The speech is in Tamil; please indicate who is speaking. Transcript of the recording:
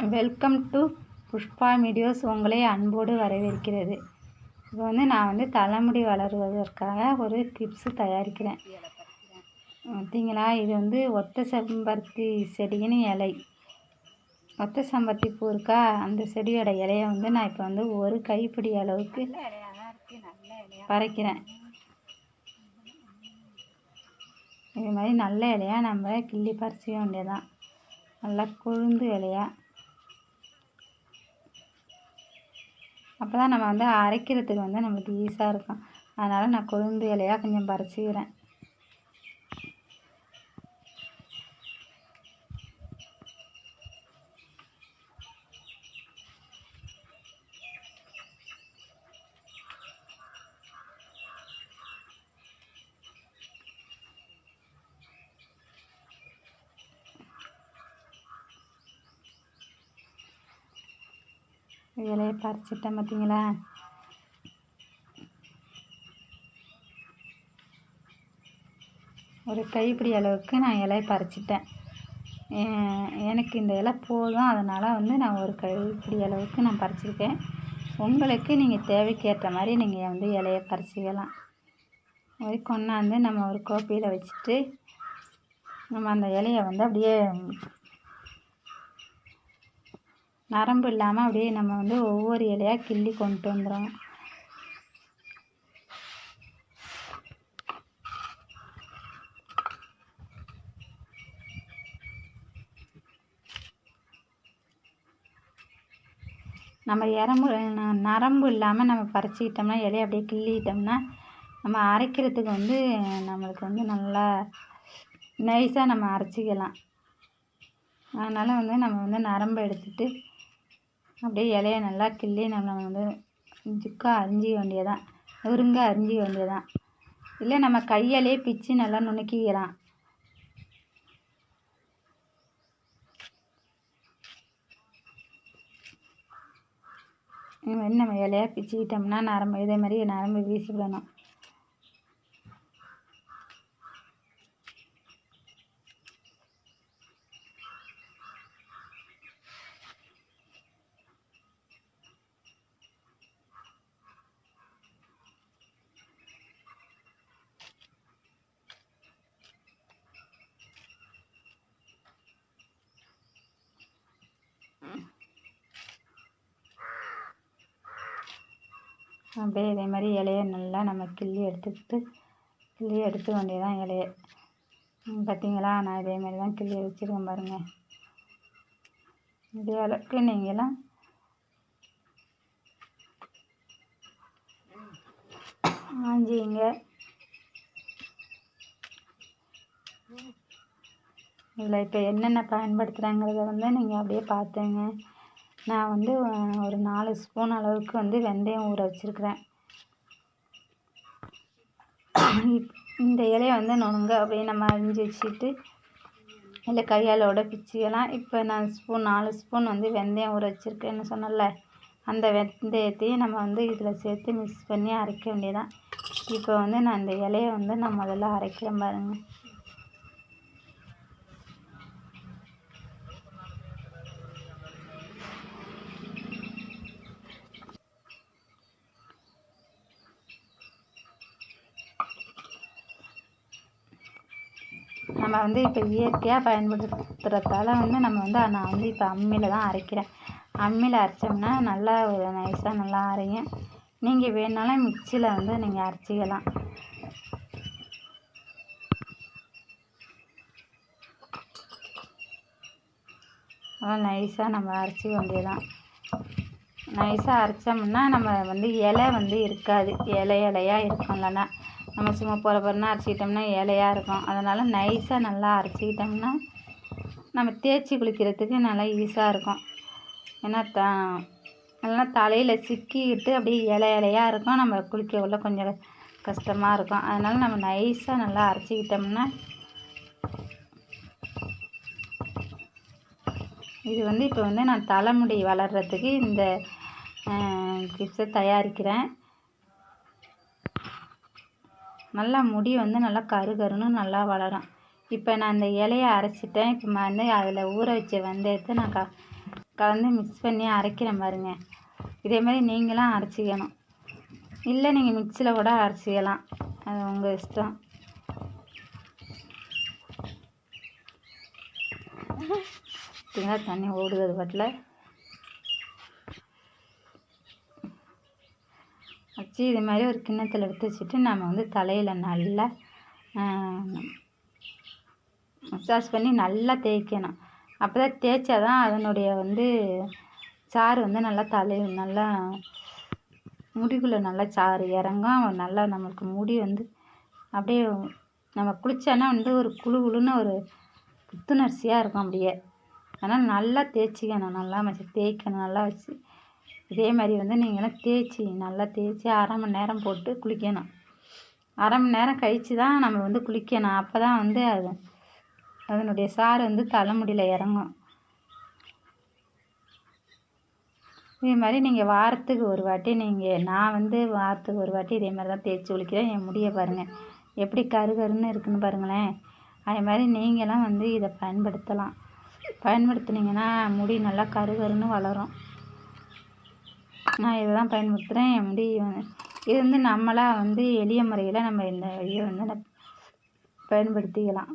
Speaker 1: Welcome to Pushpa videos. உங்களை அன்போடு வரவேற்கிறது. இப்போ நான் தலைமுடி வளருவதற்காக ஒரு டிப்ஸு தயாரிக்கிறேன். பார்த்தீங்களா, இது ஒத்த செம்பருத்தி செடியின் இலை. ஒத்த செம்பருத்தி பூ இருக்கா, அந்த செடியோட இலையை நான் இப்போ ஒரு கைப்பிடி அளவுக்கு பறிக்கிறேன். இது மாதிரி நல்ல இலையாக நம்ம கிள்ளி பறிச்சிக்க வேண்டியதான். நல்லா கொழுந்து இலையாக. அப்போ தான் நம்ம அரைக்கிறதுக்கு நம்மளுக்கு ஈஸியாக இருக்கும். அதனால் நான் கொழுந்து இலையாக கொஞ்சம் பறிச்சிக்கிறேன். இலையை பறிச்சிட்டேன் பார்த்தீங்களா. ஒரு கைப்பிடி அளவுக்கு நான் இலையை பறிச்சிட்டேன். எனக்கு இந்த இலை போதும், அதனால் நான் ஒரு கைப்பிடி அளவுக்கு நான் பறிச்சிருக்கேன். உங்களுக்கு நீங்கள் தேவைக்கேற்ற மாதிரி நீங்கள் இலையை பறிச்சிக்கலாம். ஒரு கொண்டாந்து நம்ம ஒரு கோப்பையில் வச்சுட்டு நம்ம அந்த இலையை அப்படியே நரம்பு இல்லாமல் அப்படியே நம்ம ஒவ்வொரு இலையாக கிள்ளி கொண்டு வந்துடும். நம்ம நரம்பு இல்லாமல் நம்ம பறிச்சிக்கிட்டோம்னா, இலையை அப்படியே கிள்ளிக்கிட்டோம்னா நம்ம அரைக்கிறதுக்கு நம்மளுக்கு நல்லா நைஸாக நம்ம அரைச்சிக்கலாம். அதனால் நம்ம நரம்பை எடுத்துட்டு அப்படியே இலையை நல்லா கிள்ளி நம்ம ஜுக்கா அரிஞ்சிக்க வேண்டியதான், நொறுங்க அரிஞ்சிக்க வேண்டியதான். இல்லை நம்ம கையாலே பிச்சு நல்லா நுணுக்கிக்கலாம். இது மாதிரி நம்ம இலையாக பிச்சுக்கிட்டோம்னா நரம்பு இதே மாதிரி நரம்பு வீசிவிடணும். அப்படியே இதே மாதிரி இலையை நல்லா நம்ம கிள்ளி எடுத்துக்க வேண்டியதான் இலையை. பார்த்தீங்களா, நான் இதே மாதிரி தான் கிள்ளி வச்சுருக்கேன் பாருங்கள். இதே அளவுக்கு நீங்களாம் ஆஞ்சிங்க. இதில் இப்போ என்னென்ன பயன்படுத்துகிறாங்கிறத நீங்கள் அப்படியே பார்த்துங்க. நான் ஒரு 4 ஸ்பூன் அளவுக்கு வெந்தயம் ஊற வச்சுருக்கிறேன். இந்த இலையை நுணுங்க அப்படியே நம்ம அரிஞ்சு வச்சுட்டு இல்லை கையாலோட பிச்சுக்கலாம். இப்போ நான் 4 ஸ்பூன் வெந்தயம் ஊற வச்சுருக்கேன்னு சொன்னல, அந்த வெந்தயத்தையும் நம்ம இதில் சேர்த்து மிக்ஸ் பண்ணி அரைக்க வேண்டியதான். இப்போ நான் இந்த இலையை நான் முதல்ல அரைக்கிறேன் பாருங்கள். நம்ம இப்போ இயற்கையாக பயன்படுத்துகிறதால நம்ம நான் இப்போ அம்மியில் தான் அரைக்கிறேன். அம்மியில் அரைச்சோம்னா நல்லா நைஸாக நல்லா அரையும். நீங்கள் வேணுனாலும் மிக்சியில் நீங்கள் அரைச்சிக்கலாம். நல்லா நைஸாக நம்ம அரைச்சிக்க வேண்டியதான். நைஸாக அரைச்சோம்னா நம்ம இலை இருக்காது, இலையாக இருக்கும். இல்லைன்னா நம்ம சும்மா பொறன்னா அரைச்சிக்கிட்டோம்னா இலையாக இருக்கும். அதனால் நைஸாக நல்லா அரைச்சிக்கிட்டோம்னா நம்ம தேய்ச்சி குளிக்கிறதுக்கு நல்லா ஈஸியாக இருக்கும். ஏன்னா நல்லா தலையில் சிக்கிக்கிட்டு அப்படியே இலையாக இருக்கும், நம்ம குளிக்கக்குள்ள கொஞ்சம் கஷ்டமாக இருக்கும். அதனால் நம்ம நைஸாக நல்லா அரைச்சிக்கிட்டோம்னா இது இப்போ நான் தலைமுடி வளர்கிறதுக்கு இந்த டிப்ஸை தயாரிக்கிறேன். நல்லா முடி நல்லா கருன்னு நல்லா வளரும். இப்போ நான் இந்த இலையை அரைச்சிட்டேன். இப்போ அதில் ஊற வச்ச வெந்தயத்தை நான் கலந்து மிக்ஸ் பண்ணி அரைக்கிறேன் பாருங்க. இதே மாதிரி நீங்களும் அரைச்சிக்கணும். இல்லை நீங்கள் மிக்சியில் கூட அரைச்சிக்கலாம், அது உங்கள் இஷ்டம். தண்ணி ஓடுது அது பாட்டில். வச்சு இது மாதிரி ஒரு கிண்ணத்தில் எடுத்து வச்சுட்டு நம்ம வந்து தலையில் நல்லா மசாஜ் பண்ணி நல்லா தேய்க்கணும். அப்போ தான் தேய்ச்சா தான் அதனுடைய வந்து சாறு வந்து நல்லா நல்லா முடிக்குள்ளே நல்லா சாறு இறங்கும். நல்லா நம்மளுக்கு முடி வந்து அப்படியே நம்ம குளித்தோன்னா வந்து ஒரு குழு குழுன்னு ஒரு புத்துணர்ச்சியாக இருக்கும் அப்படியே. அதனால் நல்லா தேய்ச்சிக்கணும், நல்லா வச்சு தேய்க்கணும் நல்லா வச்சு. இதே மாதிரி வந்து நீங்களாம் நல்லா தேய்ச்சி 1/2 மணி நேரம் போட்டு குளிக்கணும். 1/2 மணி நேரம் கழித்து தான் நம்ம வந்து குளிக்கணும். அப்போ தான் வந்து அதனுடைய சாறு வந்து தலைமுடியில் இறங்கும். இதே மாதிரி நீங்கள் வாரத்துக்கு ஒரு வாட்டி நான் வந்து வாரத்துக்கு ஒரு வாட்டி இதே மாதிரி தான் தேய்ச்சி குளிக்கிறேன். என் முடியை பாருங்கள் எப்படி கருன்னு இருக்குன்னு பாருங்களேன். அதே மாதிரி நீங்களாம் வந்து இதை பயன்படுத்தலாம். பயன்படுத்துனீங்கன்னா முடி நல்லா கருன்னு வளரும். நான் இதை தான் பயன்படுத்துகிறேன். என் முடி இது வந்து நம்மளாக வந்து எளிய முறையில் நம்ம இந்த வழியை வந்து பயன்படுத்திக்கலாம்.